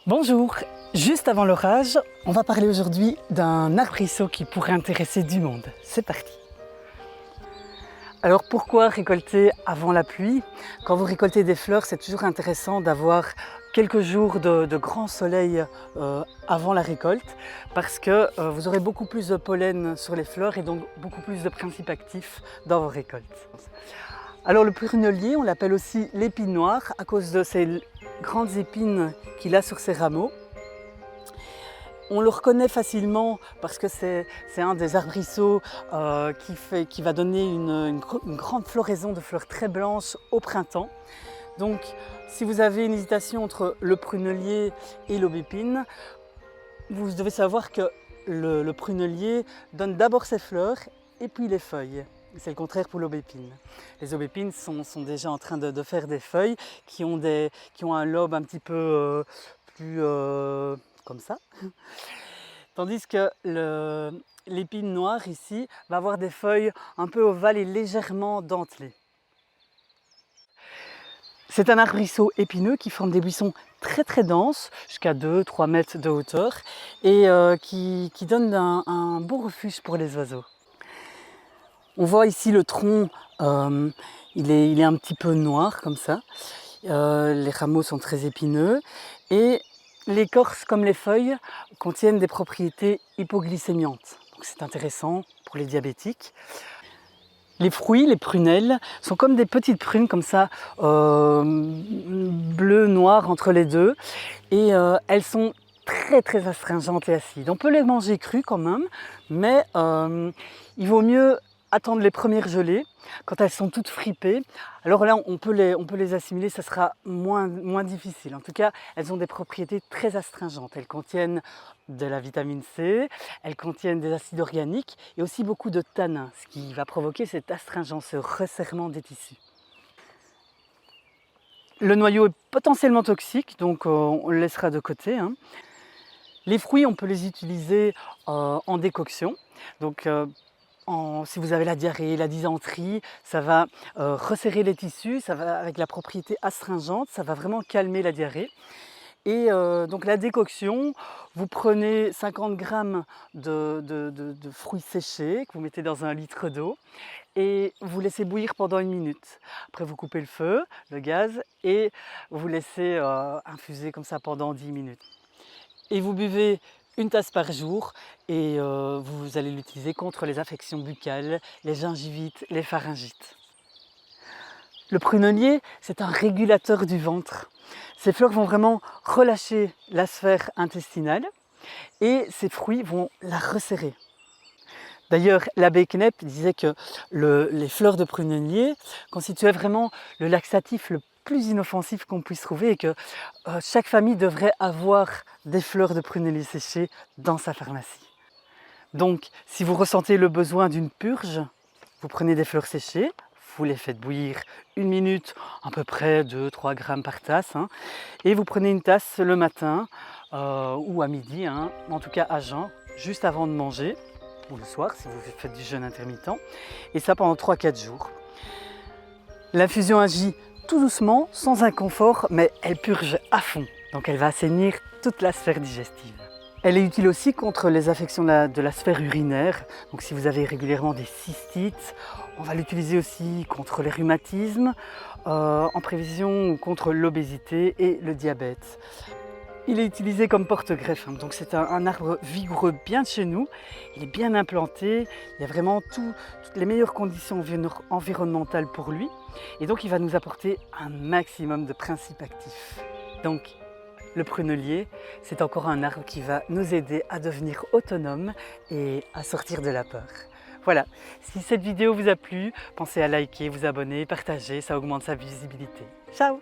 Bonjour, juste avant l'orage, on va parler aujourd'hui d'un arbrisseau qui pourrait intéresser du monde. C'est parti! Alors pourquoi récolter avant la pluie? Quand vous récoltez des fleurs, c'est toujours intéressant d'avoir quelques jours de grand soleil avant la récolte parce que vous aurez beaucoup plus de pollen sur les fleurs et donc beaucoup plus de principes actifs dans vos récoltes. Alors le prunellier, on l'appelle aussi l'épine noire à cause de ces grandes épines qu'il a sur ses rameaux. On le reconnaît facilement parce que c'est un des arbrisseaux qui va donner une grande floraison de fleurs très blanches au printemps. Donc si vous avez une hésitation entre le prunellier et l'aubépine, vous devez savoir que le prunellier donne d'abord ses fleurs et puis les feuilles. C'est le contraire pour l'aubépine. Les aubépines sont déjà en train de faire des feuilles qui ont un lobe un petit peu plus comme ça. Tandis que l'épine noire ici va avoir des feuilles un peu ovales et légèrement dentelées. C'est un arbrisseau épineux qui forme des buissons très denses, jusqu'à 2-3 mètres de hauteur, et qui donne un beau refuge pour les oiseaux. On voit ici le tronc, il est un petit peu noir comme ça. Les rameaux sont très épineux et l'écorce comme les feuilles contiennent des propriétés hypoglycémiantes. Donc c'est intéressant pour les diabétiques. Les fruits, les prunelles, sont comme des petites prunes comme ça, bleu, noir entre les deux. Et elles sont très astringentes et acides. On peut les manger crues quand même, mais il vaut mieux attendre les premières gelées, quand elles sont toutes fripées. Alors là, on peut les assimiler, ça sera moins difficile. En tout cas, elles ont des propriétés très astringentes. Elles contiennent de la vitamine C, elles contiennent des acides organiques et aussi beaucoup de tanins, ce qui va provoquer cette astringence, ce resserrement des tissus. Le noyau est potentiellement toxique, donc on le laissera de côté. Les fruits, on peut les utiliser en décoction. Donc, si vous avez la diarrhée, la dysenterie, ça va resserrer les tissus, ça va, avec la propriété astringente, ça va vraiment calmer la diarrhée. Et donc la décoction, vous prenez 50 g de fruits séchés que vous mettez dans 1 litre d'eau et vous laissez bouillir pendant 1 minute. Après vous coupez le feu, le gaz, et vous laissez infuser comme ça pendant 10 minutes. Et vous buvez 1 tasse par jour et vous allez l'utiliser contre les affections buccales, les gingivites, les pharyngites. Le prunellier, c'est un régulateur du ventre. Ces fleurs vont vraiment relâcher la sphère intestinale et ces fruits vont la resserrer. D'ailleurs, l'abbé Knepp disait que les fleurs de prunellier constituaient vraiment le laxatif le plus inoffensif qu'on puisse trouver et que chaque famille devrait avoir des fleurs de prunellier séchées dans sa pharmacie. Donc, si vous ressentez le besoin d'une purge, vous prenez des fleurs séchées, vous les faites bouillir 1 minute, à peu près 2-3 grammes par tasse, et vous prenez une tasse le matin ou à midi, en tout cas à jeun, juste avant de manger, ou le soir si vous faites du jeûne intermittent, et ça pendant 3-4 jours. L'infusion agit tout doucement, sans inconfort, mais elle purge à fond, donc elle va assainir toute la sphère digestive. Elle est utile aussi contre les affections de la sphère urinaire, donc si vous avez régulièrement des cystites, on va l'utiliser aussi contre les rhumatismes, en prévision contre l'obésité et le diabète. Il est utilisé comme porte-greffe, donc c'est un arbre vigoureux bien de chez nous, il est bien implanté, il y a vraiment toutes les meilleures conditions environnementales pour lui, et donc il va nous apporter un maximum de principes actifs. Donc, le prunellier, c'est encore un arbre qui va nous aider à devenir autonomes et à sortir de la peur. Voilà, si cette vidéo vous a plu, pensez à liker, vous abonner, partager, ça augmente sa visibilité. Ciao!